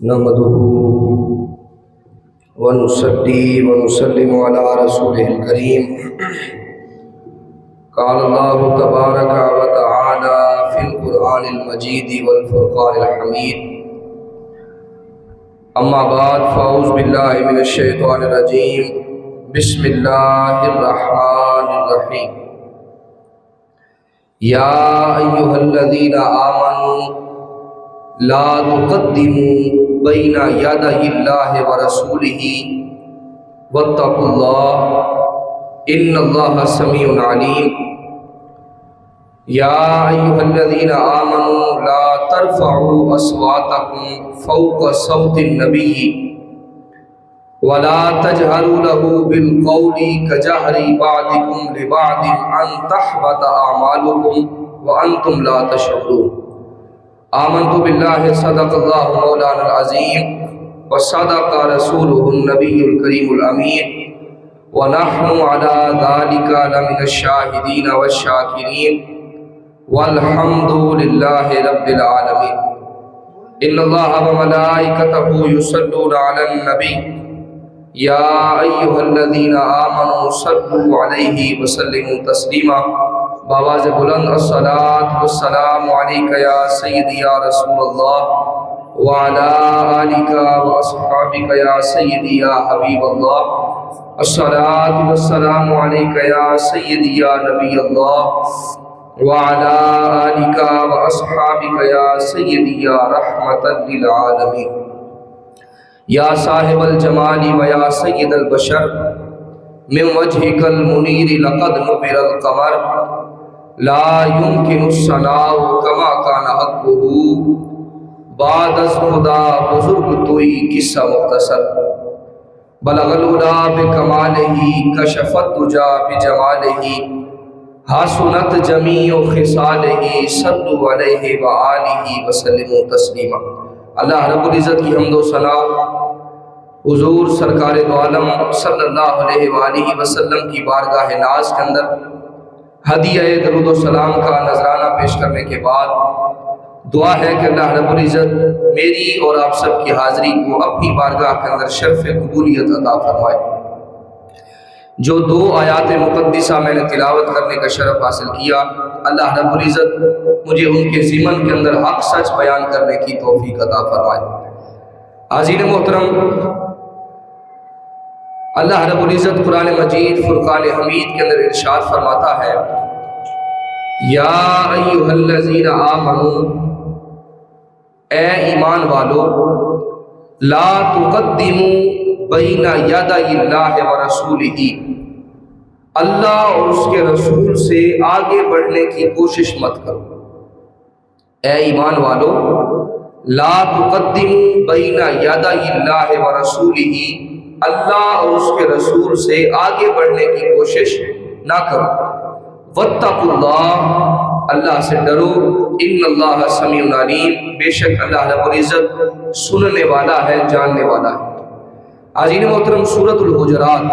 نحمده ونصلي ونسلم على رسوله الكريم. قال الله تبارك وتعالى في القرآن المجيد والفرقان الحميد. أما بعد فأعوذ بالله من الشيطان الرجيم. بسم الله الرحمن الرحيم. يا أيها الذين آمنوا لا تقدموا بين يدي الله ورسوله واتقوا الله إن الله سميع عليم. يا أيها الذين آمنوا لا ترفعوا أصواتكم فوق صوت النبي ولا تجهروا له بالقول كجهر بعضكم لبعض أن تحبط أعمالكم وأنتم لا تشعرون. آمنت بالله صدق الله مولانا العظيم وصدق رسوله النبي الكريم الأمين ونحن على ذلك لمن الشاهدين والشاكرين والحمد لله رب العالمين. إن الله وملائكته يصلون على النبي يا أيها الذين آمنوا صلوا عليه وسلموا تسليما. بآواز بلند الصلاة والسلام عليك يا سيدي يا رسول الله وعلى آلك وأصحابك يا سيدي يا حبيب الله. الصلاة والسلام عليك يا سيدي يا نبي الله وعلى آلك وأصحابك يا سيدي يا رحمة للعالمين. يا صاحب الجمال ويا سيد البشر من وجهك المنير لقد نبر القمر لا يمكن الثناء كما كان حقه بعد از خدا بزرگ توئی قصہ مختصر. بلغ العلا بکمالہ کشف الدجا بجمالہ حسنت جمیع خصالہ صلوا علیہ وآلہ وسلموا تسلیما. اللہ رب العزت کی حمد و ثنا حضور سرکار دو عالم صلی اللہ علیہ وآلہ وسلم کی بارگاہ ناز کے اندر ہدیہ درود و سلام کا نذرانہ پیش کرنے کے بعد دعا ہے کہ اللہ رب العزت میری اور آپ سب کی حاضری کو اپنی بارگاہ کے اندر شرف قبولیت عطا فرمائے. جو دو آیات مقدسہ میں نے تلاوت کرنے کا شرف حاصل کیا، اللہ رب العزت مجھے ان کے ضمن کے اندر حق سچ بیان کرنے کی توفیق عطا فرمائے. حاضرین محترم، اللہ رب العزت قرآن مجید فرقان حمید کے اندر ارشاد فرماتا ہے یا ایھا الذین آمنوا، اے ایمان والو، لا تقدموا بین یدی اللہ ورسولہ، اللہ اور اس کے رسول سے آگے بڑھنے کی کوشش مت کرو. اے ایمان والو، لا تقدموا بین یدی اللہ ورسولہ، اللہ اور اس کے رسول سے آگے بڑھنے کی کوشش نہ کرو. واتقوا اللہ، اللہ سے ڈرو. ان اللہ سمیع علیم، بے شک اللہ رب العزت سننے والا ہے، جاننے والا ہے. حاضرین محترم، سورۃ الحجرات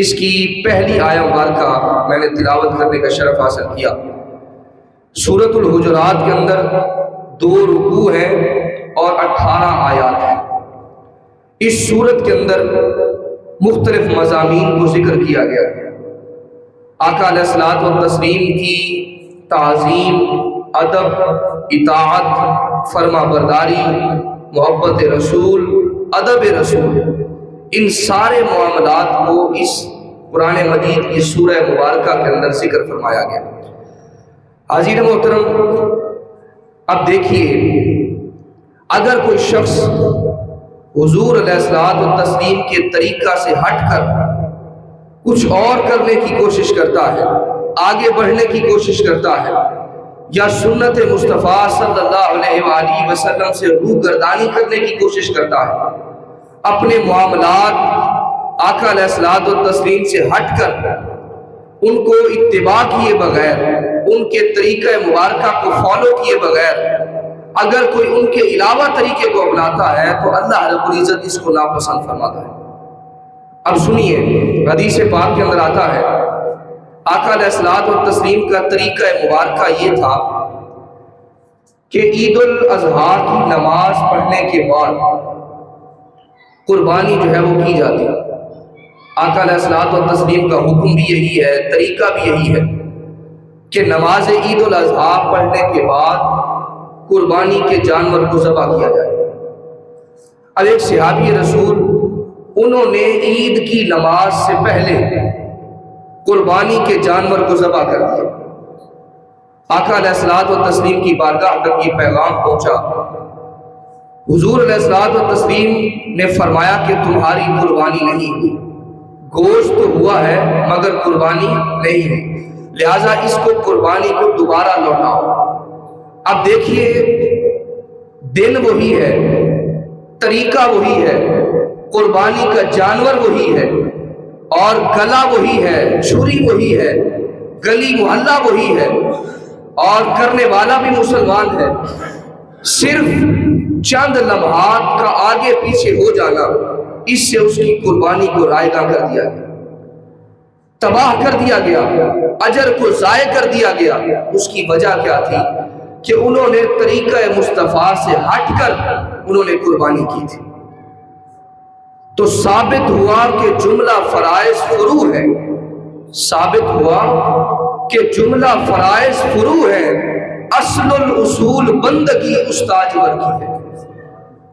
اس کی پہلی آیہ مبارکہ میں نے تلاوت کرنے کا شرف حاصل کیا. سورۃ الحجرات کے اندر 2 رکوع ہیں اور 18 آیات ہیں. اس سورت کے اندر مختلف مضامین کو ذکر کیا گیا. آقا علیہ الصلوۃ والتسلیم کی تعظیم، ادب، اطاعت، فرما برداری، محبت رسول، ادب رسول، ان سارے معاملات کو اس قرآن مجید کی سورہ مبارکہ کے اندر ذکر فرمایا گیا. حاضرین محترم، اب دیکھیے، اگر کوئی شخص حضور علیہ الصلوۃ والتسلیم کے طریقہ سے ہٹ کر کچھ اور کرنے کی کوشش کرتا ہے، آگے بڑھنے کی کوشش کرتا ہے، یا سنت مصطفیٰ صلی اللہ علیہ وآلہ وسلم سے روگردانی کرنے کی کوشش کرتا ہے، اپنے معاملات آقا علیہ الصلوۃ والتسلیم سے ہٹ کر ان کو اتباع کیے بغیر، ان کے طریقہ مبارکہ کو فالو کیے بغیر اگر کوئی ان کے علاوہ طریقے کو اپناتا ہے تو اللہ رب العزت اس کو ناپسند فرماتا ہے. اب سنیے، حدیث پاک کے اندر آتا ہے آقا علیہ الصلوۃ والتسلیم کا طریقہ مبارکہ یہ تھا کہ عید الاضحیٰ کی نماز پڑھنے کے بعد قربانی جو ہے وہ کی جاتی ہے۔ آقا علیہ الصلوۃ والتسلیم کا حکم بھی یہی ہے، طریقہ بھی یہی ہے کہ نماز عید الاضحیٰ پڑھنے کے بعد قربانی کے جانور کو ذبح کیا جائے۔ اب ایک صحابی رسول انہوں نے عید کی نماز سے پہلے قربانی کے جانور کو ذبح کر دیا۔ آقا علیہ الصلوۃ والتسلیم کی بارگاہ تک یہ پیغام پہنچا۔ حضور علیہ الصلوۃ والتسلیم نے فرمایا کہ تمہاری قربانی نہیں ہوئی، گوشت تو ہوا ہے مگر قربانی نہیں ہوئی، لہٰذا اس کو قربانی کو دوبارہ لوٹاؤ۔ اب دیکھیے، دن وہی ہے، طریقہ وہی ہے، قربانی کا جانور وہی ہے، اور گلا وہی ہے، چھری وہی ہے، گلی محلہ وہی ہے، اور کرنے والا بھی مسلمان ہے۔ صرف چند لمحات کا آگے پیچھے ہو جانا، اس سے اس کی قربانی کو رائگاں کر دیا گیا، تباہ کر دیا گیا، اجر کو ضائع کر دیا گیا۔ اس کی وجہ کیا تھی؟ کہ انہوں نے طریقہ مصطفیٰ سے ہٹ کر انہوں نے قربانی کی تھی۔ تو ثابت ہوا کہ جملہ فرائض فروع ہے، ثابت ہوا کہ جملہ فرائض فروع ہے۔ اصل الاصول بندگی استاج ور کی ہے،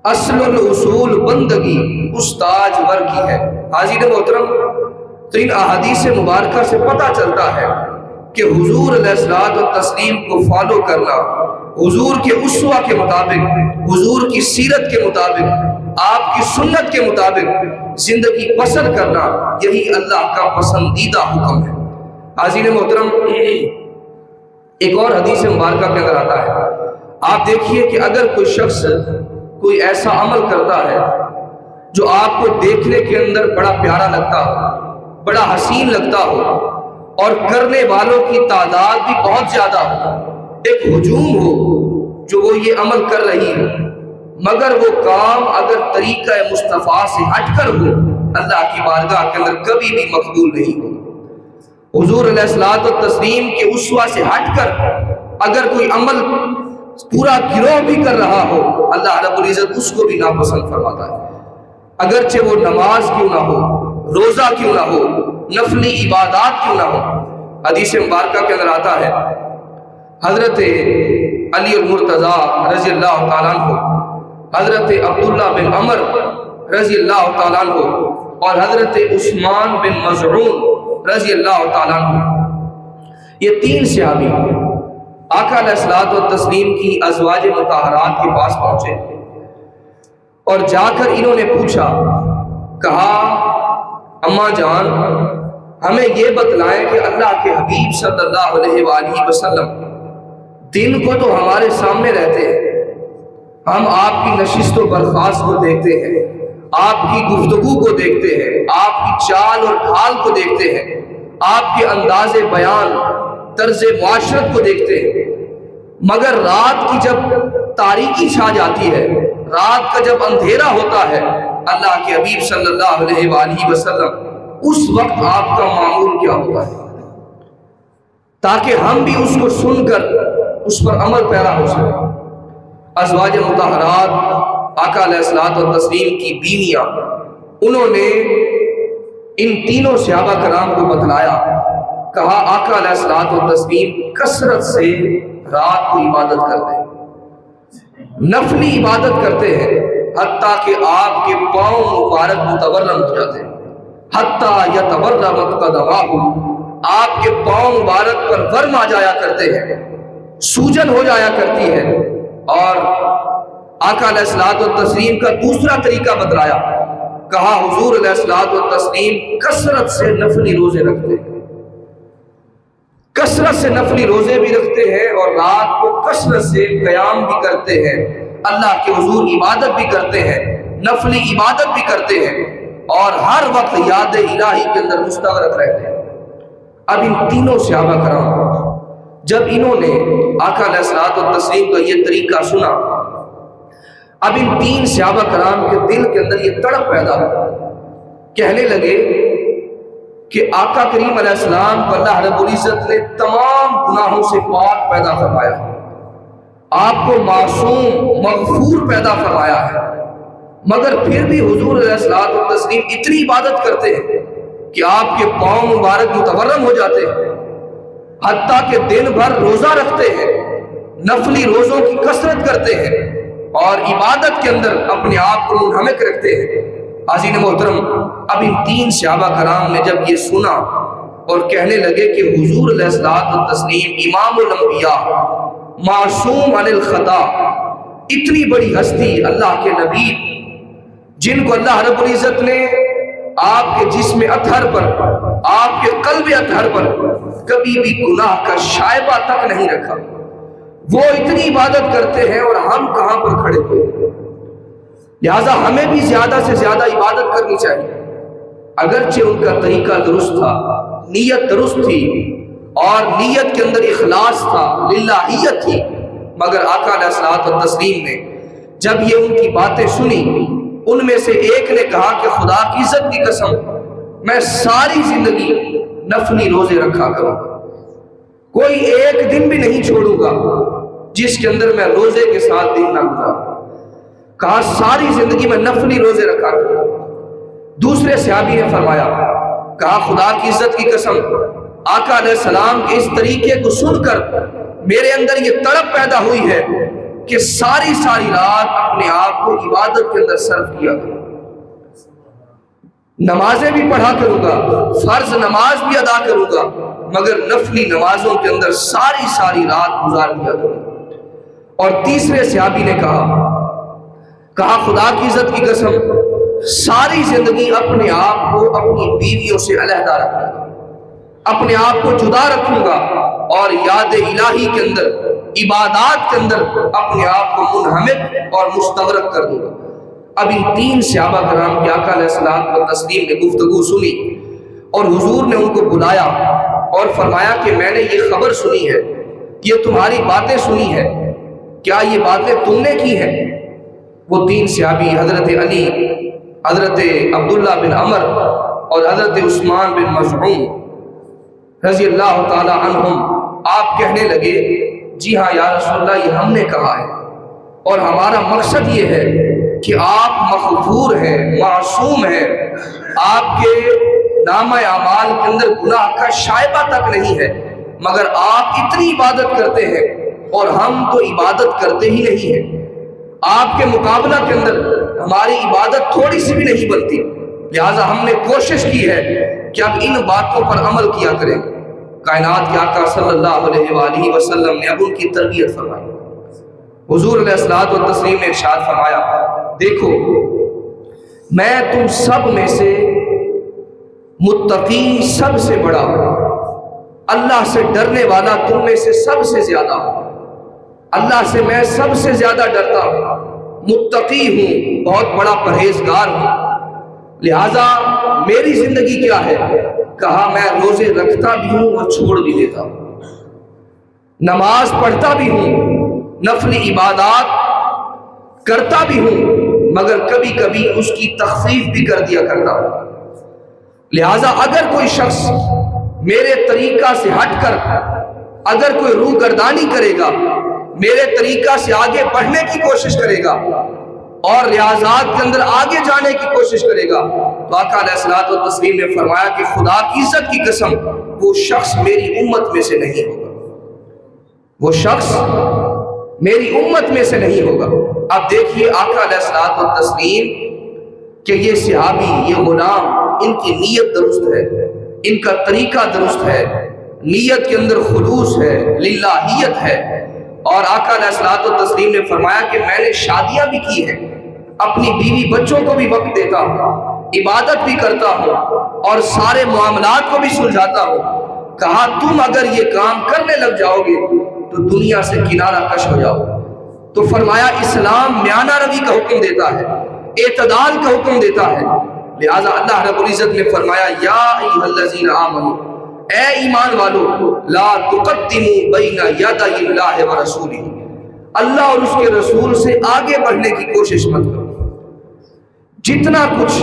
اصل الاصول بندگی استاج ور کی ہے۔ حاضرین محترم، تو ان احادیث مبارکہ سے پتہ چلتا ہے کہ حضور علیہ الصلوۃ والتسلیم کو فالو کرنا، حضور کے اسوہ کے مطابق، حضور کی سیرت کے مطابق، آپ کی سنت کے مطابق زندگی بسر کرنا، یہی اللہ کا پسندیدہ حکم ہے۔ حاضرین محترم، ایک اور حدیث مبارکہ کے اندر آتا ہے، آپ دیکھیے کہ اگر کوئی شخص کوئی ایسا عمل کرتا ہے جو آپ کو دیکھنے کے اندر بڑا پیارا لگتا ہو، بڑا حسین لگتا ہو، اور کرنے والوں کی تعداد بھی بہت زیادہ ہو، ایک ہجوم ہو جو وہ یہ عمل کر رہی ہے، مگر وہ کام اگر طریقہ مصطفیٰ سے ہٹ کر ہو، اللہ کی بارگاہ کے اندر کبھی بھی مقبول نہیں ہو۔ حضور علیہ الصلوۃ والتسلیم کے اسوہ سے ہٹ کر اگر کوئی عمل پورا گروہ بھی کر رہا ہو، اللہ رب العزت اس کو بھی ناپسند فرماتا ہے، اگرچہ وہ نماز کیوں نہ ہو، روزہ کیوں نہ ہو، نفلی عبادات کیوں نہ ہو۔ حدیث مبارکہ کے اندر آتا ہے، حضرت علی المرتضیٰ رضی اللہ تعالیٰ عنہ، حضرت عبداللہ بن عمر رضی اللہ تعالیٰ عنہ، اور حضرت عثمان بن مظعون رضی اللہ تعالیٰ عنہ، یہ تین صحابی آقا علیہ الصلوۃ والتسلیم کی ازواج مطہرات کے پاس پہنچے، اور جا کر انہوں نے پوچھا، کہا اماں جان ہمیں یہ بتلائیں کہ اللہ کے حبیب صلی اللہ علیہ وآلہ وسلم دن کو تو ہمارے سامنے رہتے ہیں، ہم آپ کی نشست و برخاست کو دیکھتے ہیں، آپ کی گفتگو کو دیکھتے ہیں، آپ کی چال اور ڈھال کو دیکھتے ہیں، آپ کے انداز بیان، طرز معاشرت کو دیکھتے ہیں، مگر رات کی جب تاریکی چھا جاتی ہے، رات کا جب اندھیرا ہوتا ہے، اللہ کے حبیب صلی اللہ علیہ وآلہ وسلم اس وقت آپ کا معمول کیا ہوتا ہے، تاکہ ہم بھی اس کو سن کر اس پر عمل پیرا ہو سکے۔ ازواج مطہرات آقا علیہ الصلوۃ والتسلیم کی بیویاں، انہوں نے ان تینوں صحابہ کرام کو بتلایا، کہا آقا علیہ الصلوۃ والتسلیم کثرت سے رات کو عبادت کرتے ہیں، نفلی عبادت کرتے ہیں، حتیٰ کہ آپ کے پاؤں مبارک متورم ہو جاتے ہیں، حتیٰ یتورمت قدماہ، آپ کے پاؤں مبارک پر ورم آ جایا کرتے ہیں، سوجن ہو جایا کرتی ہے۔ اور آقا علیہ الصلوۃ والتسلیم کا دوسرا طریقہ بتلایا، کہا حضور علیہ الصلوۃ والتسلیم کثرت سے نفلی روزے رکھتے ہیں، کثرت سے نفلی روزے بھی رکھتے ہیں، اور رات کو کثرت سے قیام بھی کرتے ہیں، اللہ کے حضور عبادت بھی کرتے ہیں، نفلی عبادت بھی کرتے ہیں، اور ہر وقت یاد الہی کے اندر مستغرق رہتے ہیں۔ اب ان تینوں صحابہ کرام جب انہوں نے آقا علیہ الصلوۃ والتسلیم کا یہ طریقہ سنا، اب ان تین صحابہ کرام کے دل کے اندر یہ تڑپ پیدا ہو، کہنے لگے کہ آقا کریم علیہ السلام کو اللہ رب العزت نے تمام گناہوں سے پاک پیدا فرمایا، آپ کو معصوم مغفور پیدا فرمایا ہے، مگر پھر بھی حضور علیہ الصلوۃ والتسلیم اتنی عبادت کرتے ہیں کہ آپ کے پاؤں مبارک متورم ہو جاتے ہیں، حتیٰ کہ دن بھر روزہ رکھتے ہیں، نفلی روزوں کی کثرت کرتے ہیں اور عبادت کے اندر اپنے آپ کو منہمک رکھتے ہیں۔ حاضرین محترم، اب ان تین صحابہ کرام نے جب یہ سنا اور کہنے لگے کہ حضور علیہ الصلوۃ والتسلیم امام الانبیاء، معصوم عن الخطا، اتنی بڑی ہستی، اللہ کے نبی، جن کو اللہ رب العزت نے آپ کے جسم اطہر پر، آپ کے قلب اطہر پر کبھی بھی گناہ کا شائبہ تک نہیں رکھا، وہ اتنی عبادت کرتے ہیں اور ہم کہاں پر کھڑے ہوئے ہیں؟ لہٰذا ہمیں بھی زیادہ سے زیادہ عبادت کرنی چاہیے۔ اگرچہ ان کا طریقہ درست تھا، نیت درست تھی اور نیت کے اندر اخلاص تھا، للہیت تھی، مگر آقا علیہ الصلوۃ والتسلیم نے جب یہ ان کی باتیں سنی، ان میں سے ایک نے کہا کہ خدا کی عزت کی قسم، میں ساری زندگی نفلی روزے رکھا کروں گا، کوئی ایک دن بھی نہیں چھوڑوں گا جس کے اندر میں روزے کے ساتھ دن نہ گزاروں۔ کہا ساری زندگی میں نفلی روزے رکھا کروں۔ دوسرے صحابی نے فرمایا، کہا خدا کی عزت کی قسم، آقا علیہ السلام کے اس طریقے کو سن کر میرے اندر یہ تڑپ پیدا ہوئی ہے کہ ساری رات اپنے آپ کو عبادت کے اندر صرف کیا کروں، نمازیں بھی پڑھا کروں گا، فرض نماز بھی ادا کروں گا، مگر نفلی نمازوں کے اندر ساری رات گزار دیا کروں۔ اور تیسرے صحابی نے کہا خدا کی عزت کی قسم، ساری زندگی اپنے آپ کو اپنی بیویوں سے علیحدہ رکھوں گا، اپنے آپ کو جدا رکھوں گا اور یاد الہی کے اندر، عبادات کے اندر اپنے آپ کو منہمک اور مستغرق کر دوں گا۔ اب ان تین صحابہ کرام کے آقا علیہ الصلوۃ والتسلیم نے گفتگو سنی اور حضور نے ان کو بلایا اور فرمایا کہ میں نے یہ خبر سنی ہے، یہ تمہاری باتیں سنی ہے، کیا یہ باتیں تم نے کی ہیں؟ وہ تین صحابی حضرت علی، حضرت عبداللہ بن عمر اور حضرت عثمان بن مظعون رضی اللہ تعالی عنہم، آپ کہنے لگے جی ہاں یا رسول اللہ، یہ ہم نے کہا ہے اور ہمارا مقصد یہ ہے کہ آپ مغفور ہیں، معصوم ہیں، آپ کے نامہ اعمال کے اندر گناہ کا شائبہ تک نہیں ہے، مگر آپ اتنی عبادت کرتے ہیں اور ہم تو عبادت کرتے ہی نہیں ہیں، آپ کے مقابلہ کے اندر ہماری عبادت تھوڑی سی بھی نہیں بنتی، لہٰذا ہم نے کوشش کی ہے کہ اب ان باتوں پر عمل کیا کریں۔ کائنات کے آقا صلی اللہ علیہ وآلہ وسلم نے اب ان کی تربیت فرمائی۔ حضور علیہ الصلوۃ والتسلیم نے ارشاد فرمایا، دیکھو میں تم سب میں سے متقی سب سے بڑا ہوں، اللہ سے ڈرنے والا تم میں سے سب سے زیادہ ہوں، اللہ سے میں سب سے زیادہ ڈرتا ہوں، متقی ہوں، بہت بڑا پرہیزگار ہوں، لہٰذا میری زندگی کیا ہے؟ کہا میں روزے رکھتا بھی ہوں اور چھوڑ بھی دیتا ہوں، نماز پڑھتا بھی ہوں، نفلی عبادات کرتا بھی ہوں، مگر کبھی کبھی اس کی تخفیف بھی کر دیا کرتا ہوں۔ لہٰذا اگر کوئی شخص میرے طریقہ سے ہٹ کر اگر کوئی روگردانی کرے گا، میرے طریقہ سے آگے بڑھنے کی کوشش کرے گا اور ریاضات کے اندر آگے جانے کی کوشش کرے گا، تو آقا علیہ الصلوۃ والتسلیم نے فرمایا کہ خدا کی عزت کی قسم وہ شخص میری امت میں سے نہیں ہوگا، وہ شخص میری امت میں سے نہیں ہوگا۔ اب دیکھیے آقا علیہ الصلوۃ والتسلیم کہ یہ صحابی، یہ غلام، ان کی نیت درست ہے، ان کا طریقہ درست ہے، نیت کے اندر خلوص ہے، للہیت ہے، اور آقا علیہ الصلوۃ والتسلیم نے فرمایا کہ میں نے شادیاں بھی کی ہیں، اپنی بیوی بچوں کو بھی وقت دیتا ہوں، عبادت بھی کرتا ہوں اور سارے معاملات کو بھی سلجھاتا ہوں۔ کہا تم اگر یہ کام کرنے لگ جاؤ گے تو دنیا سے کنارہ کش ہو جاؤ۔ تو فرمایا اسلام میانہ روی کا حکم دیتا ہے، اعتدال کا حکم دیتا ہے، لہٰذا اللہ رب العزت نے فرمایا یا ایھا الذین آمنوا، اے ایمان والو، لا تقدموا بین یدی اللہ ورسولہ، اللہ اور اس کے رسول سے آگے بڑھنے کی کوشش مت کرو۔ جتنا کچھ،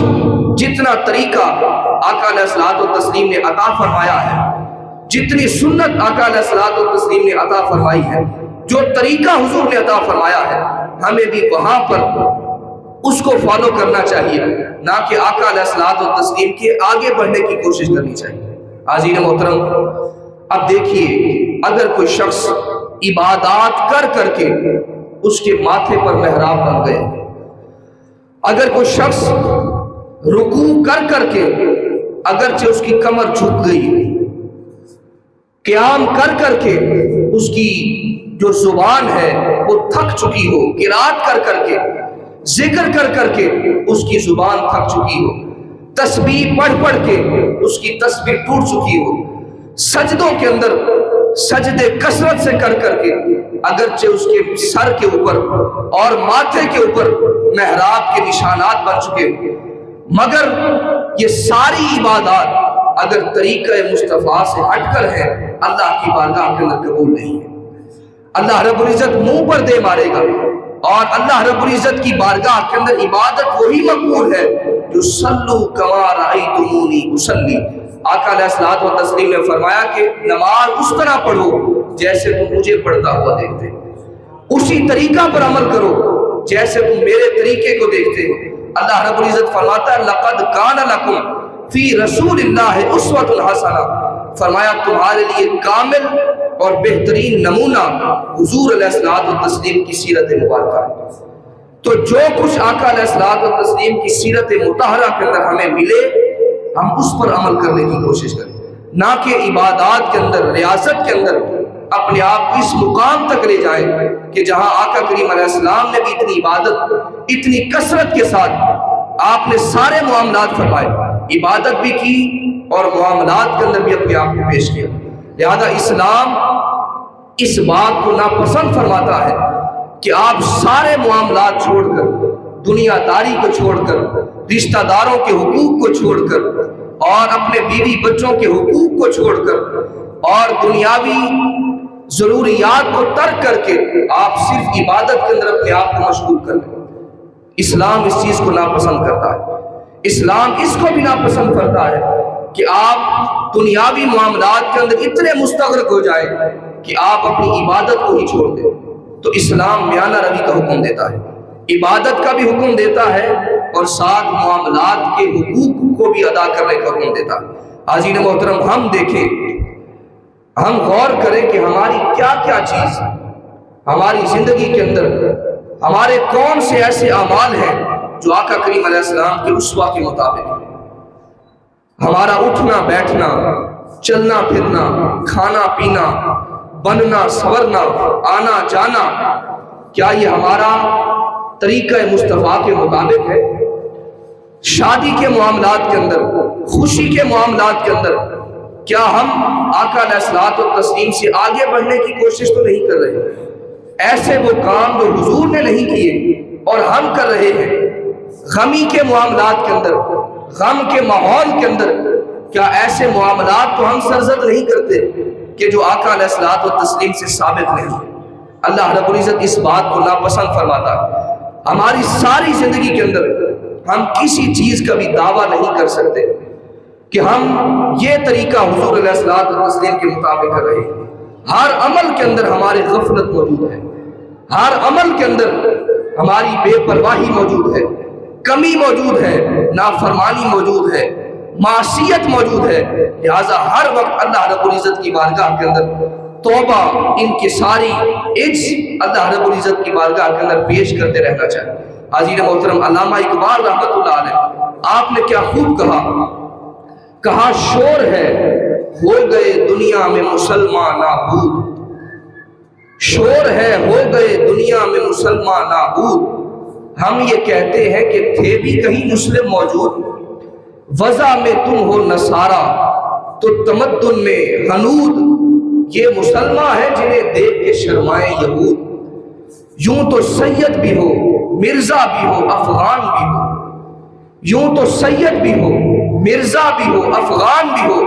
جتنا طریقہ آقا علیہ الصلوۃ والتسلیم نے عطا فرمایا ہے، جتنی سنت آقا علیہ الصلوۃ والتسلیم نے عطا فرمائی ہے، جو طریقہ حضور نے عطا فرمایا ہے ہمیں بھی وہاں پر اس کو فالو کرنا چاہیے، نہ کہ آقا علیہ الصلوۃ والتسلیم کے آگے بڑھنے کی کوشش کرنی چاہیے۔ حاضرین محترم، اب دیکھیے اگر کوئی شخص عبادات کر کر کے اس کے ماتھے پر محراب بن گئے، اگر کوئی شخص رکوع کر کر کے اگرچہ اس کی کمر جھک گئی، قیام کر کر کے اس کی جو زبان ہے وہ تھک چکی ہو، قرات کر کر کے ذکر کر کر کے اس کی زبان تھک چکی ہو، تسبیح پڑھ پڑھ کے اس کی تسبیح ٹوٹ چکی ہو، سجدوں کے اندر سجدے کثرت سے کر کر کے اگرچہ اس کے سر کے اوپر اور ماتھے کے اوپر محراب کے نشانات بن چکے، مگر یہ ساری عبادات اگر طریقہ مصطفیٰ سے ہٹ کر ہے اللہ کی بارگاہ کے اندر قبول نہیں ہے۔ اللہ رب العزت منہ پر دے مارے گا، اور اللہ رب العزت کی بارگاہ کے اندر عبادت وہی مقبول ہے جو صلو کما رأیتمونی اصلی۔ آقا علیہ الصلوۃ والتسلیم نے فرمایا کہ نماز اس طرح پڑھو جیسے تم مجھے پڑھتا ہوا دیکھتے ہو، اسی طریقہ پر عمل کرو جیسے تم میرے طریقے کو دیکھتے ہو۔ اللہ رب العزت فرماتا ہے لقد کان لکم فی رسول اللہ اسوۃ حسنہ، فرمایا تمہارے لیے کامل اور بہترین نمونہ حضور علیہ الصلوۃ والتسلیم کی سیرت مبارکہ ہے۔ تو جو کچھ آقا علیہ الصلوۃ والتسلیم کی سیرت مطہرہ کے اندر ہمیں ملے ہم اس پر عمل کرنے کی کوشش کریں، نہ کہ عبادات کے اندر، ریاست کے اندر اپنے آپ کو اس مقام تک لے جائیں کہ جہاں آقا کریم علیہ السلام نے بھی اتنی عبادت، اتنی کثرت کے ساتھ آپ نے سارے معاملات فرمائے، عبادت بھی کی اور معاملات کے اندر بھی اپنے آپ کو پیش کیا۔ لہذا اسلام اس بات کو ناپسند فرماتا ہے کہ آپ سارے معاملات چھوڑ کر، دنیا داری کو چھوڑ کر، رشتہ داروں کے حقوق کو چھوڑ کر، اور اپنے بیوی بچوں کے حقوق کو چھوڑ کر، اور دنیاوی ضروریات کو ترک کر کے آپ صرف عبادت کے اندر اپنے آپ کو مشغول کر لیں۔ اسلام اس چیز کو ناپسند کرتا ہے۔ اسلام اس کو بھی ناپسند کرتا ہے کہ آپ دنیاوی معاملات کے اندر اتنے مستغرق ہو جائیں کہ آپ اپنی عبادت کو ہی چھوڑ دیں۔ تو اسلام میانہ روی کا حکم دیتا ہے، عبادت کا بھی حکم دیتا ہے اور ساتھ معاملات کے حقوق کو بھی ادا کرنے کا حکم دیتا ہے۔ حاضرین محترم، ہم دیکھیں، ہم غور کریں کہ ہماری کیا کیا چیز ہماری زندگی کے اندر، ہمارے کون سے ایسے اعمال ہیں جو آقا کریم علیہ السلام کے اسوہ کے مطابق ہیں۔ ہمارا اٹھنا بیٹھنا، چلنا پھرنا، کھانا پینا، بننا سورنا، آنا جانا، کیا یہ ہمارا طریقہ مصطفیٰ کے مطابق ہے؟ شادی کے معاملات کے اندر، خوشی کے معاملات کے اندر کیا ہم آقا علیہ الصلوۃ والتسلیم سے آگے بڑھنے کی کوشش تو نہیں کر رہے؟ ایسے وہ کام جو حضور نے نہیں کیے اور ہم کر رہے ہیں۔ غمی کے معاملات کے اندر، غم کے ماحول کے اندر کیا ایسے معاملات کو ہم سرزد نہیں کرتے کہ جو آقا علیہ الصلوۃ والتسلیم سے ثابت نہیں؟ اللہ رب العزت اس بات کو ناپسند فرماتا ہے۔ ہماری ساری زندگی کے اندر ہم کسی چیز کا بھی دعویٰ نہیں کر سکتے کہ ہم یہ طریقہ حضور علیہ الصلوۃ والتسلیم کے مطابق کر رہے ہیں۔ ہر عمل کے اندر ہماری غفلت موجود ہے، ہر عمل کے اندر ہماری بے پرواہی موجود ہے، کمی موجود ہے، نافرمانی موجود ہے، معصیت موجود ہے۔ لہٰذا ہر وقت اللہ رب العزت کی بارگاہ کے اندر توبہ، انکساری، عجز اللہ رب العزت کی بارگاہ کے اندر پیش کرتے رہنا چاہیے۔ حاضرین محترم، علامہ اقبال رحمۃ اللہ علیہ، آپ نے کیا خوب کہا شور ہے ہو گئے دنیا میں مسلمان نابود، شور ہے ہو گئے دنیا میں مسلمان نابود، ہم یہ کہتے ہیں کہ تھے بھی کہیں مسلم موجود، وضع میں تم ہو نصارا تو تمدن میں ہنود، یہ مسلمان ہیں جنہیں دیکھ کے شرمائے یہود، یوں تو سید بھی ہو مرزا بھی ہو افغان بھی ہو، یوں تو سید بھی ہو مرزا بھی ہو افغان بھی ہو،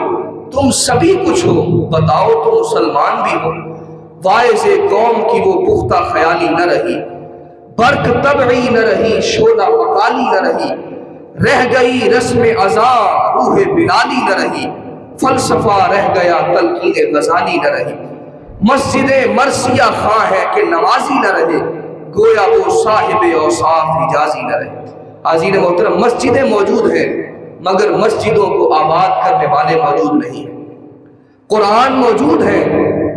تم سبھی کچھ ہو بتاؤ تو مسلمان بھی ہو، واعظ قوم کی وہ پختہ خیالی نہ رہی، برق طبعی نہ رہی، شعلہ مقالی نہ رہی، رہ گئی رسم ازاں روح بلالی نہ رہی، فلسفہ رہ گیا تلقین غزالی نہ رہی۔ مسجد مرثیہ خواں ہے کہ نمازی نہ رہے، گویا وہ صاحب اوصاف حجازی نہ رہے۔ حاضرین محترم، مسجدیں موجود ہیں مگر مسجدوں کو آباد کرنے والے موجود نہیں ہیں۔ قرآن موجود ہے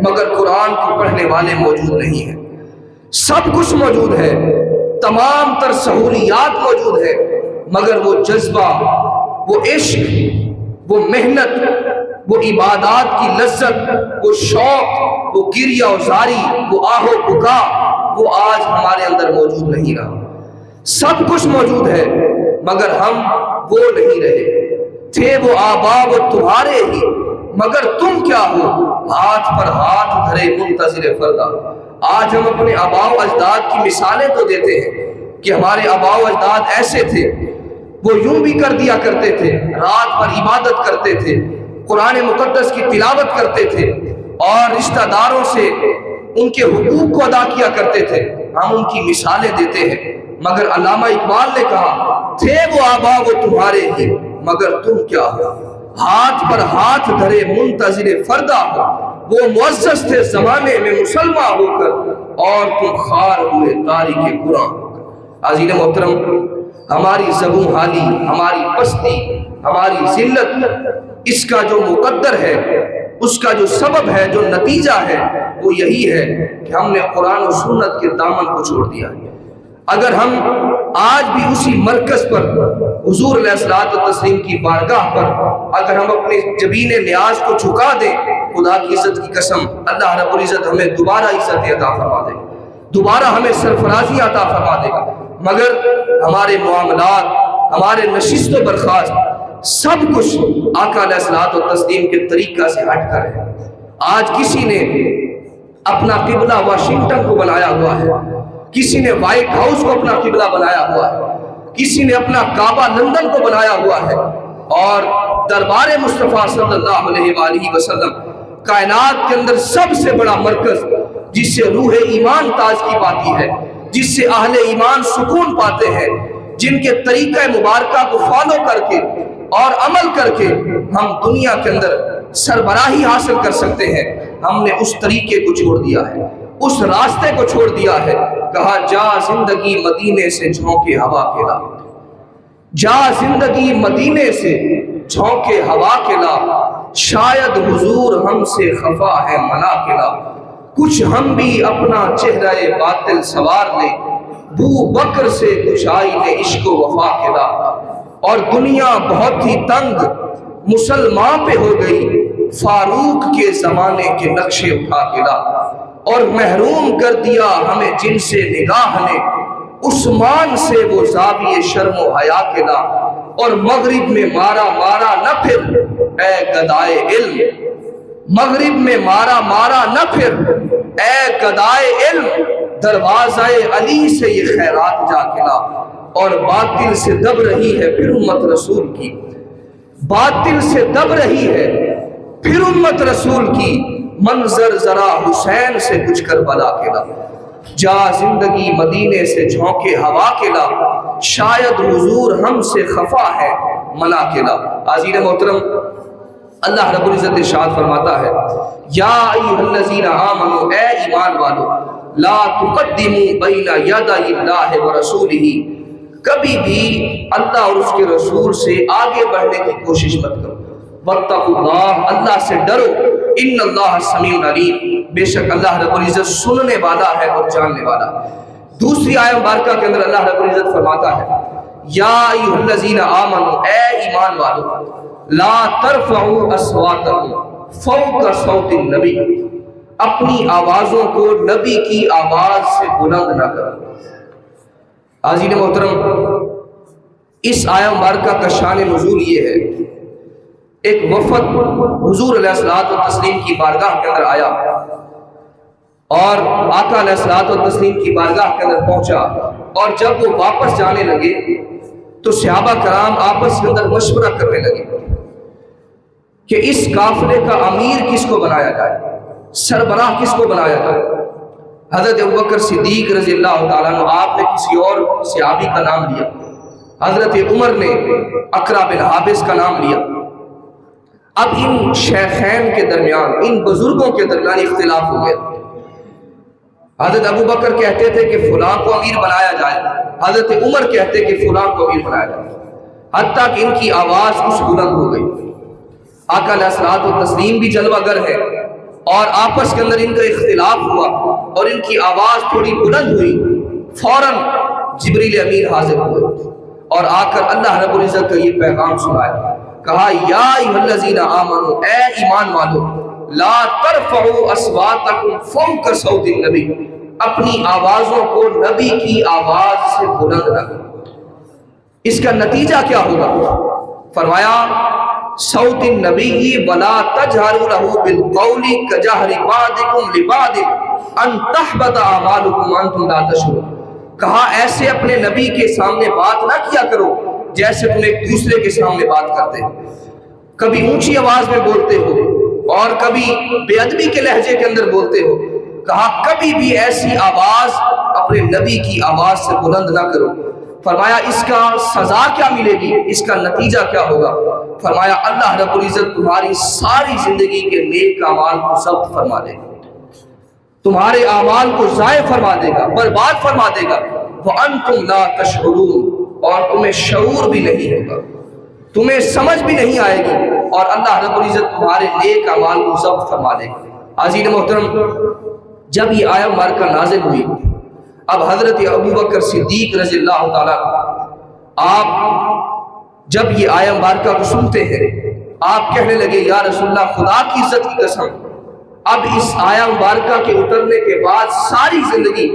مگر قرآن کو پڑھنے والے موجود نہیں ہیں۔ سب کچھ موجود ہے، تمام تر سہولیات موجود ہے، مگر وہ جذبہ، وہ عشق، وہ محنت، وہ عبادات کی لذت، وہ شوق، وہ گریہ و زاری، وہ آہ و بکا، وہ آج ہمارے اندر موجود نہیں رہا۔ سب کچھ موجود ہے مگر ہم وہ نہیں رہے۔ تھے وہ آبا وہ تمہارے ہی، مگر تم کیا ہو؟ ہاتھ پر ہاتھ دھرے منتظر فردا۔ آج ہم اپنے آبا و اجداد کی مثالیں تو دیتے ہیں کہ ہمارے آبا و اجداد ایسے تھے، وہ یوں بھی کر دیا کرتے تھے، رات پر عبادت کرتے تھے، قرآن مقدس کی تلاوت کرتے تھے اور رشتہ داروں سے ان کے حقوق کو ادا کیا کرتے تھے۔ ہم ان کی مثالیں دیتے ہیں، مگر علامہ اقبال نے کہا تھے وہ آبا وہ تمہارے ہی، مگر تم کیا ہو؟ ہاتھ پر ہاتھ دھرے منتظر فردا ہو۔ وہ معزز تھے زمانے میں مسلمان ہو کر، اور تم خار ہوئے تاریخ قرآن ہو کر۔ عزیز محترم، ہماری زبون حالی، ہماری پستی، ہماری ذلت، اس کا جو مقدر ہے، اس کا جو سبب ہے، جو نتیجہ ہے، وہ یہی ہے کہ ہم نے قرآن و سنت کے دامن کو چھوڑ دیا ہے۔ اگر ہم آج بھی اسی مرکز پر، حضور علیہ الصلوۃ والتسلیم کی بارگاہ پر، اگر ہم اپنے جبین نیاز کو جھکا دیں، خدا کی عزت کی قسم، اللہ رب العزت ہمیں دوبارہ عزت عطا فرما دے گا، دوبارہ ہمیں سرفرازی عطا فرما دے گا۔ مگر ہمارے معاملات، ہمارے نشست و برخاست، سب کچھ آقا علیہ الصلوۃ والتسلیم کے طریقہ سے ہٹ کر ہے۔ آج کسی نے اپنا قبلہ واشنگٹن کو بنایا ہوا ہے، کسی نے وائٹ ہاؤس کو اپنا قبلہ بنایا ہوا ہے، کسی نے اپنا کعبہ لندن کو بنایا ہوا ہے، اور دربار مصطفیٰ صلی اللہ علیہ وآلہ وسلم کائنات کے اندر سب سے بڑا مرکز، جس سے روح ایمان تازگی پاتی ہے، جس سے اہل ایمان سکون پاتے ہیں، جن کے طریقہ مبارکہ کو فالو کر کے اور عمل کر کے ہم دنیا کے اندر سربراہی حاصل کر سکتے ہیں، ہم نے اس طریقے کو چھوڑ دیا ہے، اس راستے کو چھوڑ دیا ہے۔ کہا جا زندگی مدینے سے جھونکے ہوا کے لا، جا زندگی مدینے سے جھونکے ہوا کے لا، شاید حضور ہم سے خفا ہے منا کے لا، کچھ ہم بھی اپنا چہرہ باطل سوار لیں، بو بکر سے کچھ آئین عشق و وفا کے لا۔ اور دنیا بہت ہی تنگ مسلمان پہ ہو گئی، فاروق کے زمانے کے نقشے اٹھا کے لا، اور محروم کر دیا ہمیں جن سے نگاہ نے، عثمان سے وہ زاویہ شرم و حیا کے لا، اور مغرب میں مارا مارا نہ پھر اے گدائے علم، مغرب میں مارا مارا نہ پھر اے گدائے علم، دروازہ علی سے یہ خیرات جا کے لا۔ اور باطل سے دب رہی ہے پھر امت رسول کی، باطل سے دب رہی ہے پھر امت رسول کی، منظر ذرا حسین سے کچھ کربلا کے لا، جا زندگی مدینے سے جھونکے ہوا کے لا، شاید حضور ہم سے خفا ہے منا کے لا۔ عزیز محترم، اللہ رب العزت ارشاد فرماتا ہے یا ایھا الذین آمنوا، اے ایمان والو، لا تقدموا بین یدی اللہ ورسولہ، کبھی بھی اللہ اور اس کے رسول سے آگے بڑھنے کی کوشش مت کرو۔ واتقوا اللہ، اللہ سے ڈرو، ان اللہ سمیع علیم، بے شک اللہ رب العزت سننے والا ہے اور جاننے والا ہے۔ دوسری آیت مبارکہ کے اندر اللہ رب العزت فرماتا ہے یا ایھا الذین آمنوا، اے ایمان والو، لا ترفعوا اصواتکم فوق صوت النبی، اپنی آوازوں کو نبی کی آواز سے بلند نہ کرو۔ عزیز محترم، اس آیت مبارکہ کا شان نزول یہ ہے، ایک وفد حضور علیہ الصلوۃ والتسلیم کی بارگاہ کے اندر آیا، اور آقا علیہ الصلوۃ والتسلیم کی بارگاہ کے اندر پہنچا، اور جب وہ واپس جانے لگے تو صحابہ کرام آپس کے اندر مشورہ کرنے لگے کہ اس قافلے کا امیر کس کو بنایا جائے، سربراہ کس کو بنایا جائے۔ حضرت ابوبکر صدیق رضی اللہ تعالیٰ عنہ، آپ نے کسی اور صحابی کا نام لیا، حضرت عمر نے اقرا بن حابس کا نام لیا، اب ان شیخین کے درمیان، ان بزرگوں کے درمیان اختلاف ہو گیا۔ حضرت ابو بکر کہتے تھے کہ فلاں کو امیر بنایا جائے، حضرت عمر کہتے کہ فلاں کو امیر بنایا جائے، حتیٰ کہ ان کی آواز کچھ بلند ہو گئی۔ آقا علیہ الصلوۃ والتسلیم بھی جلوہ گر ہے، اور آپس کے اندر ان کا اختلاف ہوا اور ان کی آواز تھوڑی بلند ہوئی۔ فوراً جبریل امین حاضر ہوئے اور آ کر اللہ رب العزت کا یہ پیغام سنایا، کہا یا ایھا الذین آمنوا، اے ایمان والو، لا ترفعوا اصواتکم فوق صوت النبی، اپنی آوازوں کو نبی کی آواز سے بلند نہ کرو۔ اس کا نتیجہ کیا ہوگا؟ فرمایا صوت النبی ولا تجہروا لہ بالقول کجہر بعضکم لبعض ان تحبط اعمالکم وانتم لا تشعرون۔ کہا ایسے اپنے نبی کے سامنے بات نہ کیا کرو جیسے تم ایک دوسرے کے سامنے بات کرتے ہو، کبھی اونچی آواز میں بولتے ہو اور کبھی بے ادبی کے لہجے کے اندر بولتے ہو۔ کہا کبھی بھی ایسی آواز اپنے نبی کی آواز سے بلند نہ کرو۔ فرمایا اس کا سزا کیا ملے گی، اس کا نتیجہ کیا ہوگا؟ فرمایا اللہ رب العزت تمہاری ساری زندگی کے نیک اعمال کو ضبط فرما دے گا، تمہارے اعمال کو ضائع فرما دے گا، برباد فرما دے گا۔ وَأَنْتُمْ لَا تَشْعُرُونَ، اور تمہیں شعور بھی نہیں ہوگا، تمہیں سمجھ بھی نہیں آئے گی، اور اللہ رب العزت تمہارے نیک اعمال کو ضبط فرما دے گا۔ حاضرین محترم، جب یہ آیت مبارکہ نازل ہوئی، اب حضرت ابو بکر صدیق رضی اللہ تعالیٰ آپ جب یہ آیت مبارکہ کو سنتے ہیں، آپ کہنے لگے یا رسول اللہ، خدا کی عزت کی قسم، اب اس آیت مبارکہ کے اترنے کے بعد ساری زندگی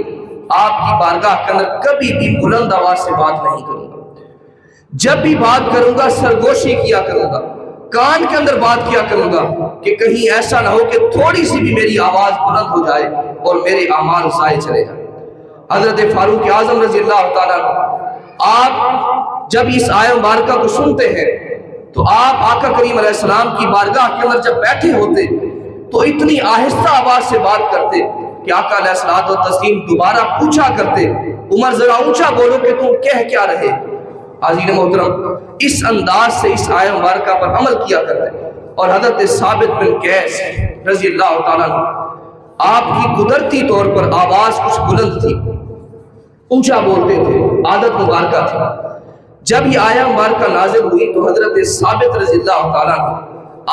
آپ کی بارگاہ کے اندر کبھی بھی بلند آواز سے بات نہیں کروں گا، جب بھی بات کروں گا سرگوشی کیا کروں گا، کان کے اندر بات کیا کروں گا کہ کہیں ایسا نہ ہو کہ تھوڑی سی بھی میری آواز بلند ہو جائے اور میرے اعمال ضائع چلے جائیں۔ حضرت فاروق اعظم رضی اللہ تعالیٰ آپ جب اس آیت مبارکہ کو سنتے ہیں تو آپ آقا کریم علیہ السلام کی بارگاہ کے اندر جب بیٹھے ہوتے تو اتنی آہستہ آواز سے بات کرتے کہ آقا علیہ الصلوۃ والتسلیم دوبارہ پوچھا کرتے، عمر ذرا اونچا بولو کہ تم کہہ کیا رہے۔ حاضرین محترم، اس انداز سے اس آیت مبارکہ پر عمل کیا کرتے، اور حضرت ثابت بن قیس رضی اللہ تعالیٰ آپ کی قدرتی طور پر آواز کچھ بلند تھی، اونچا بولتے تھے، عادت مبارکہ تھی۔ جب یہ آیت مبارکہ نازل ہوئی تو حضرت ثابت رضی اللہ تعالیٰ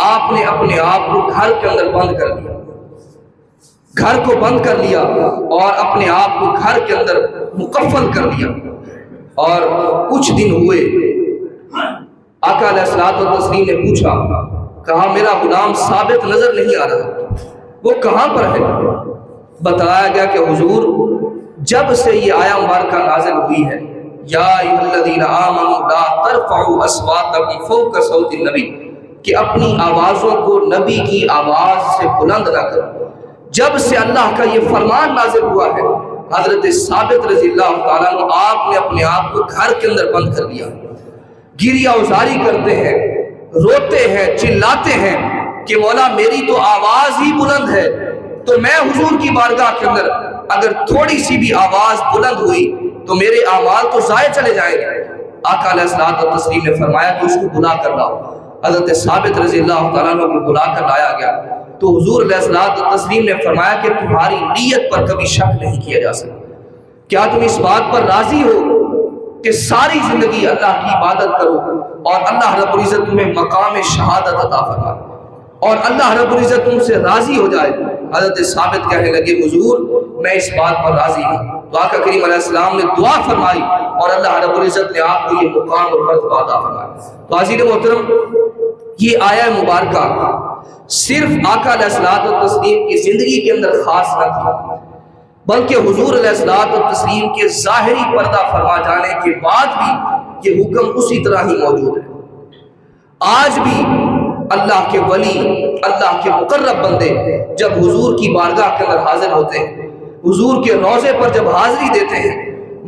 آپ نے اپنے آپ کو گھر کے اندر بند کر لیا، گھر کو بند کر لیا اور اپنے آپ کو گھر کے اندر مکفن کر لیا۔ اور کچھ دن ہوئے، آقا علیہ الصلوۃ والتسلیم نے پوچھا، کہا میرا غلام ثابت نظر نہیں آ رہا، وہ کہاں پر ہے؟ بتایا گیا کہ حضور جب سے یہ آیت مبارکہ نازل ہوئی ہے، یا ایھا الذین آمنوا لا ترفعوا اصواتکم فوق صوت النبی، کہ اپنی آوازوں کو نبی کی آواز سے بلند نہ کرو، جب سے اللہ کا یہ فرمان نازل ہوا ہے، حضرت ثابت رضی اللہ تعالیٰ عنہ آپ نے اپنے آپ کو گھر کے اندر بند کر لیا، گریہ ازاری کرتے ہیں، روتے ہیں، چلاتے ہیں کہ مولا میری تو آواز ہی بلند ہے، تو میں حضور کی بارگاہ کے اندر اگر تھوڑی سی بھی آواز بلند ہوئی تو میرے اعمال تو ضائع چلے جائیں گے۔ آقا علیہ الصلوۃ والتسلیم نے فرمایا کہ اس کو بلا کر لاؤ۔ حضرت ثابت رضی اللہ تعالیٰ عنہ کو بلا کر لایا گیا تو حضور علیہ الصلوۃ والتسلیم نے فرمایا کہ تمہاری نیت پر کبھی شک نہیں کیا جا سکتا، کیا تم اس بات پر راضی ہو کہ ساری زندگی اللہ کی عبادت کرو اور اللہ رب العزت تمہیں مقام شہادت عطا فرمائے اور اللہ رب العزت تم سے راضی ہو جائے؟ حضرت ثابت کہنے لگے حضور میں اس بات پر راضی ہوں۔ تو آقا کریم علیہ السلام نے دعا فرمائی اور اللہ رب العزت نے آپ کو یہ مقام اور مرتبہ عطا فرمایا۔ تو حضرت محترم، یہ آیت مبارکہ صرف آقا علیہ الصلوۃ والتسلیم کی زندگی کے اندر خاص نہ تھی، بلکہ حضور علیہ الصلوۃ والتسلیم کے ظاہری پردہ فرما جانے کے بعد بھی یہ حکم اسی طرح ہی موجود ہے۔ آج بھی اللہ کے ولی، اللہ کے مقرب بندے جب حضور کی بارگاہ کے اندر حاضر ہوتے ہیں، حضور کے روضے پر جب حاضری دیتے ہیں،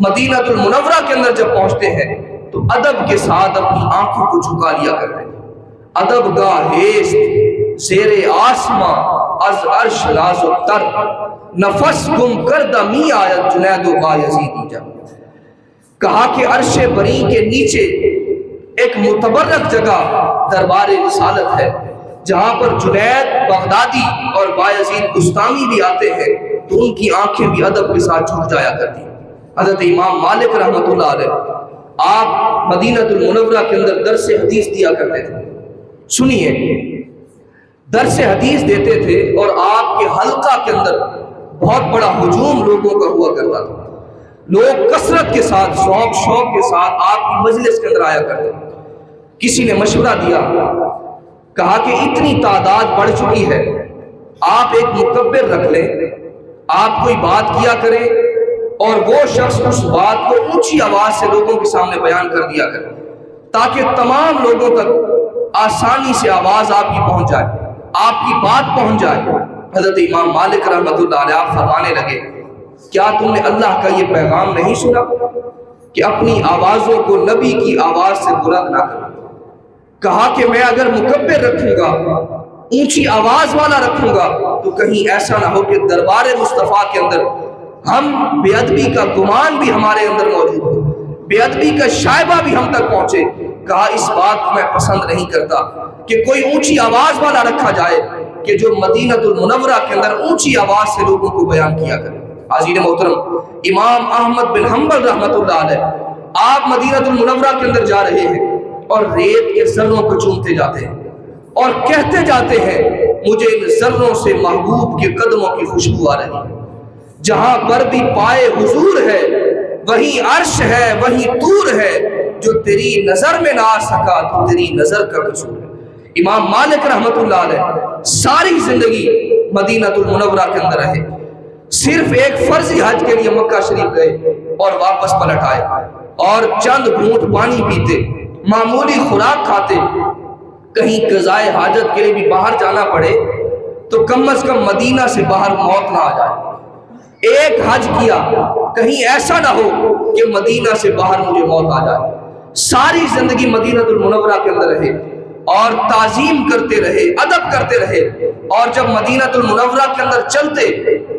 مدینہ المنورہ کے اندر جب پہنچتے ہیں تو ادب کے ساتھ اپنی آنکھوں کو جھکا لیا کرتے ہیں۔ ادب گاہ ہیست زیر آسماں از عرش نازک تر، نفس گم کردہ می آیت جنید و بایزیدی جا۔ کہا کہ عرش بری کے نیچے ایک متبرک جگہ دربار رسالت ہے، جہاں پر جنید بغدادی اور بایزید بستامی بھی آتے ہیں تو ان کی آنکھیں بھی ادب کے ساتھ جھک جایا کرتی ہیں۔ حضرت امام مالک رحمۃ اللہ علیہ آپ مدینہ المنورہ کے اندر درس حدیث دیا کرتے تھے۔ سنیے، درس حدیث دیتے تھے اور آپ کے حلقہ کے اندر بہت بڑا ہجوم لوگوں کا ہوا کرتا تھا۔ لوگ کثرت کے ساتھ ذوق شوق کے ساتھ آپ کی مجلس کے اندر آیا کرتے تھے۔ کسی نے مشورہ دیا، کہا کہ اتنی تعداد بڑھ چکی ہے، آپ ایک مکبر رکھ لیں، آپ کوئی بات کیا کریں اور وہ شخص اس بات کو اونچی آواز سے لوگوں کے سامنے بیان کر دیا کرے تاکہ تمام لوگوں تک آسانی سے آواز آپ کی پہنچ جائے، آپ کی بات پہنچ جائے۔ حضرت امام مالک رحمۃ اللہ علیہ فرمانے لگے، کیا تم نے اللہ کا یہ پیغام نہیں سنا کہ اپنی آوازوں کو نبی کی آواز سے بلند نہ کرو؟ کہا کہ میں اگر مکبر رکھوں گا، اونچی آواز والا رکھوں گا، تو کہیں ایسا نہ ہو کہ دربار مصطفیٰ کے اندر ہم بے ادبی کا گمان بھی ہمارے اندر موجود ہو، بے ادبی کا شائبہ بھی ہم تک پہنچے۔ کہا اس بات کو میں پسند نہیں کرتا کہ کوئی اونچی آواز والا رکھا جائے کہ جو مدینہ المنورہ کے اندر اونچی آواز سے لوگوں کو بیان کیا کرے۔ حاضرین محترم، امام احمد بن حنبل رحمۃ اللہ علیہ آپ مدینہ المنورہ کے اندر جا رہے ہیں اور ریت کے ذروں کو چومتے جاتے ہیں اور کہتے جاتے ہیں مجھے ان ذروں سے محبوب کے قدموں کی خوشبو آ رہی ہے۔ جہاں پر بھی پائے حضور ہے وہیں عرش ہے، وہیں طور ہے، جو تیری نظر میں نہ آ سکا تو تیری نظر کا قصور ہے۔ امام مالک رحمۃ اللہ علیہ ساری زندگی مدینہ المنورہ کے اندر رہے، صرف ایک فرضی حج کے لیے مکہ شریف گئے اور واپس پلٹ آئے اور چند گھونٹ پانی پیتے، معمولی خوراک کھاتے، کہیں قضائے حاجت کے لیے بھی باہر جانا پڑے تو کم از کم مدینہ سے باہر موت نہ آ جائے۔ ایک حج کیا، کہیں ایسا نہ ہو کہ مدینہ سے باہر مجھے موت آ جائے۔ ساری زندگی مدینہ المنورہ کے اندر رہے اور تعظیم کرتے رہے، ادب کرتے رہے، اور جب مدینہ المنورہ کے اندر چلتے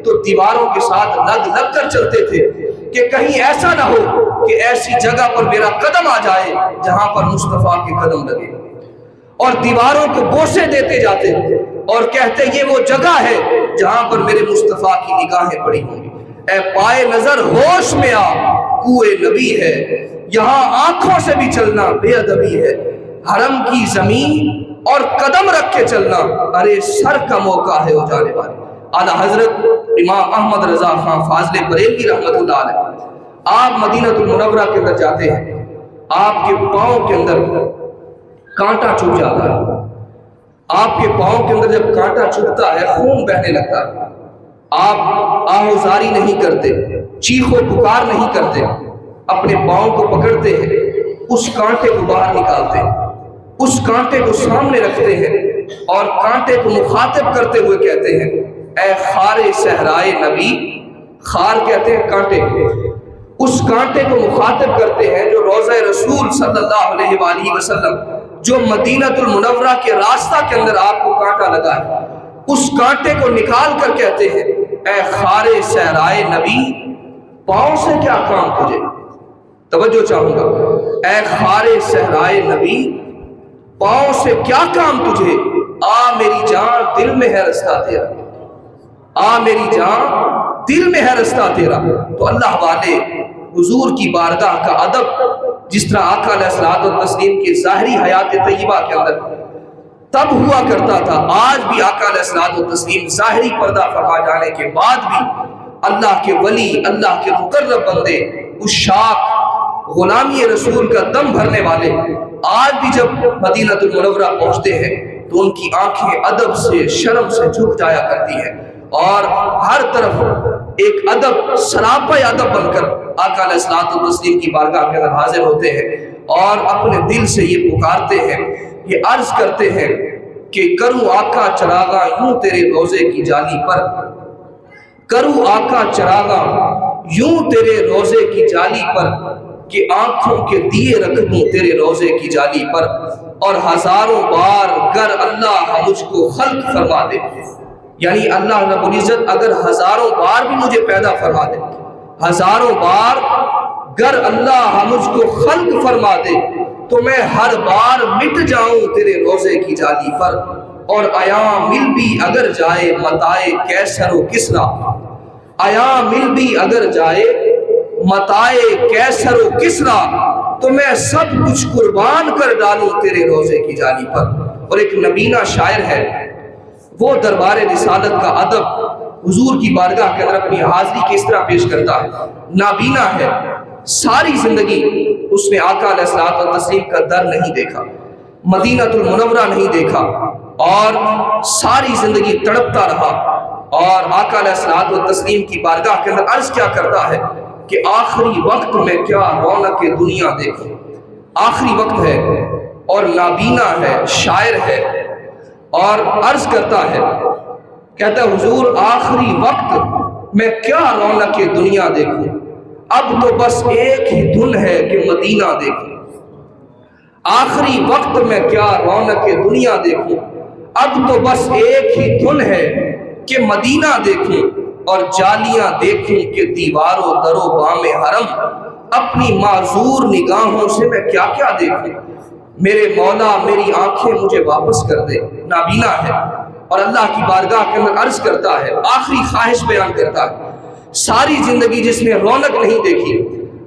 تو دیواروں کے ساتھ لگ لگ کر چلتے تھے کہ کہیں ایسا نہ ہو کہ ایسی جگہ پر میرا قدم آ جائے جہاں پر مصطفیٰ کے قدم لگے، اور دیواروں کو بوسے دیتے جاتے اور کہتے یہ وہ جگہ ہے جہاں پر میرے مصطفیٰ کی نگاہیں پڑی ہوں گی۔ اے پائے نظر ہوش میں آ، کوئے نبی ہے، یہاں آنکھوں سے بھی چلنا بے ادبی ہے، حرم کی زمین اور قدم رکھ کے چلنا ارے سر کا موقع ہے ہو جانے والے۔ اعلیٰ حضرت امام احمد رضا خان فاضل بریلوی رحمۃ اللہ علیہ آپ مدینہ المنورہ کے اندر جاتے ہیں، آپ کے پاؤں کے اندر کانٹا چبھ جاتا ہے، آپ کے پاؤں کے اندر جب کانٹا چبھتا ہے خون بہنے لگتا ہے، آپ آہوزاری نہیں کرتے، چیخ و پکار نہیں کرتے، اپنے پاؤں کو پکڑتے ہیں، اس کانٹے کو باہر نکالتے ہیں، اس کانٹے کو سامنے رکھتے ہیں اور کانٹے کو مخاطب کرتے ہوئے کہتے ہیں اے خار صحرائے نبی، خار کہتے ہیں کانٹے کو، اس کانٹے کو مخاطب کرتے ہیں جو روضہ رسول صلی اللہ علیہ وآلہ وسلم جو مدینہ المنورہ کے راستہ کے اندر آپ کو کانٹا لگا ہے، اس کانٹے کو نکال کر کہتے ہیں اے خار صحرائے نبی، پاؤں سے کیا کام تجھے؟ توجہ چاہوں گا، اے خار صحرائے نبی، پاؤں سے کیا کام تجھے؟ آ میری جان دل میں ہے رستہ تیرا، آ میری جان دل میں ہے رستہ تیرا۔ تو اللہ والے حضور کی بارگاہ کا ادب جس طرح آقا علیہ الصلوۃ والتسلیم کی ظاہری حیات طیبہ کے اندر تب ہوا کرتا تھا، آج بھی آقا علیہ الصلوۃ والتسلیم ظاہری پردہ فرما جانے کے بعد بھی اللہ کے ولی، اللہ کے مقرب بندے، اس شاق غلامی رسول کا دم بھرنے والے آج بھی جب مدینہ المنورہ پہنچتے ہیں تو ان کی آنکھیں ادب سے، شرم سے جھک جایا کرتی ہیں اور ہر طرف ایک ادب، سراپا ادب بن کر آقا علیہ الصلوۃ والتسلیم کی بارگاہ کے اندر حاضر ہوتے ہیں اور اپنے دل سے یہ پکارتے ہیں، یہ عرض کرتے ہیں کہ کروں آقا چراغاں یوں تیرے روزے کی جالی پر، کروں آقا چراغاں یوں تیرے روزے کی جالی پر، کہ آنکھوں کے دیے رکھ دوں تیرے روزے کی جالی پر، اور ہزاروں بار گر اللہ مجھ کو خلق فرما دے، یعنی اللہ رب العزت اگر ہزاروں بار بھی مجھے پیدا فرما دے، ہزاروں بار گر اللہ مجھ کو خلق فرما دے، تو میں ہر بار مٹ جاؤں تیرے روزے کی جالی پر۔ اور آیا مل بھی اگر جائے متائے کیسر و کسرا، آیا مل بھی اگر جائے متائے کیسر و کسرا، تو میں سب کچھ قربان کر ڈالوں تیرے روزے کی جالی پر۔ اور ایک نبینا شاعر ہے، وہ دربار رسالت کا ادب حضور کی بارگاہ کے اندر اپنی حاضری کس طرح پیش کرتا ہے۔ نابینا ہے، ساری زندگی اس نے آقا علیہ الصلوۃ والتسلیم کا در نہیں دیکھا، مدینہ المنورہ نہیں دیکھا، اور ساری زندگی تڑپتا رہا، اور آقا علیہ الصلوۃ والتسلیم کی بارگاہ کے اندر عرض کیا کرتا ہے کہ آخری وقت میں کیا رونق دنیا دیکھوں۔ آخری وقت ہے اور نابینا ہے، شاعر ہے، اور عرض کرتا ہے، کہتا ہے حضور آخری وقت میں کیا رونق دنیا دیکھوں، اب تو بس ایک ہی دھن ہے کہ مدینہ دیکھوں۔ آخری وقت میں کیا رونق دنیا دیکھوں، اب تو بس ایک ہی دھن ہے کہ مدینہ دیکھوں، اور جالیاں دیکھوں کہ دیوار و در و بام حرم، اپنی معذور نگاہوں سے میں کیا کیا دیکھوں۔ میرے مولا میری آنکھیں مجھے واپس کر دے۔ نابینا ہے اور اللہ کی بارگاہ کے اندر عرض کرتا ہے، آخری خواہش بیان کرتا ہے، ساری زندگی جس نے رونق نہیں دیکھی،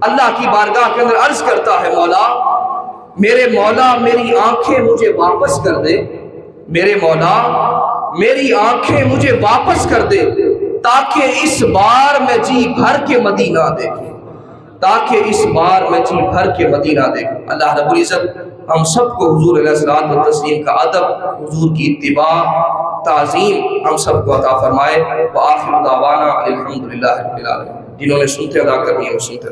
اللہ کی بارگاہ کے اندر عرض کرتا ہے، مولا میرے مولا میری آنکھیں مجھے واپس کر دے، میرے مولا میری آنکھیں مجھے واپس کر دے، تاکہ اس بار میں جی بھر کے مدینہ دیکھوں، تاکہ اس بار میں جی بھر کے مدینہ دیکھوں۔ اللہ رب العزت ہم سب کو حضور علیہ الصلوۃ والتسلیم کا ادب، حضور کی اتباع، تعظیم ہم سب کو عطا فرمائے۔ وآخر دعوانا الحمدللہ رب العالمین۔ جنہوں نے سنتے ادا کرنی ہے وہ سنتے